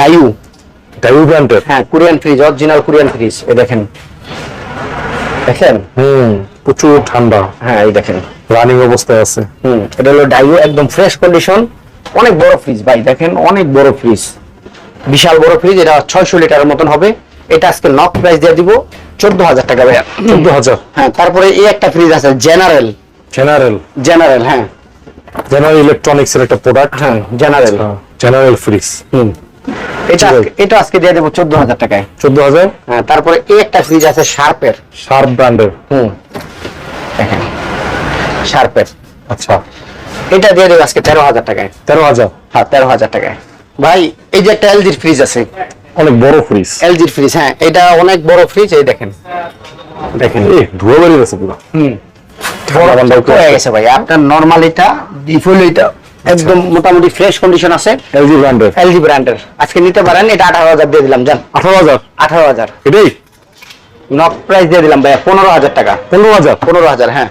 Daewoo ব্র্যান্ডের। হ্যাঁ, Korean fridge, original Korean fridge. এই দেখেন, দেখেন প্রচুর ঠান্ডা। হ্যাঁ, এই দেখেন রানিং অবস্থায় আছে। এটা হলো ডাইউ, একদম ফ্রেশ কন্ডিশন। অনেক বড় ফ্রিজ ভাই, দেখেন অনেক বড় ফ্রিজ, বিশাল বড় ফ্রিজ। এটা 600 লিটারের মতন হবে। এটা আজকে নক প্রাইস দিয়ে দিব 14,000 টাকা ভাইয়া। 14,000। হ্যাঁ, তারপরে এই একটা ফ্রিজ আছে জেনারেল। হ্যাঁ, জেনারেল ইলেকট্রনিক্স এর একটা প্রোডাক্ট। হ্যাঁ জেনারেল জেনারেল ফ্রিজ। এটা আজকে দিয়ে দেবো 14,000 টাকায়। 14,000। হ্যাঁ, তারপরে এই একটা ফ্রিজ আছে শার্পের। শার্প ব্র্যান্ডের। দেখেন শার্পের। আচ্ছা, এটা দিয়ে দেবো আজকে 13,000 টাকায়। 13,000। হ্যাঁ, 13,000 টাকায়। ভাই এই যে একটা এলজির ফ্রিজ আছে, অনেক বড় ফ্রিজ। এলজির ফ্রিজ। হ্যাঁ, এটা অনেক বড় ফ্রিজ। এই দেখেন, দেখেন ধুয়ে বেরিয়ে গেছে পুরো। হয়ে গেছে ভাই। আপনার নরমাল এটা, ডিফল্ট এটা একদম মোটামুটি ফ্রেশ কন্ডিশন আছে। এলজি ব্র্যান্ডের। আজকে নিতে পারেন। এটা 18,000 দিয়ে দিলাম। জান 18,000। 18,000 এটাই নক প্রাইস দিয়ে দিলাম ভাইয়া 15,000 টাকা। 15,000। 15,000 হ্যাঁ।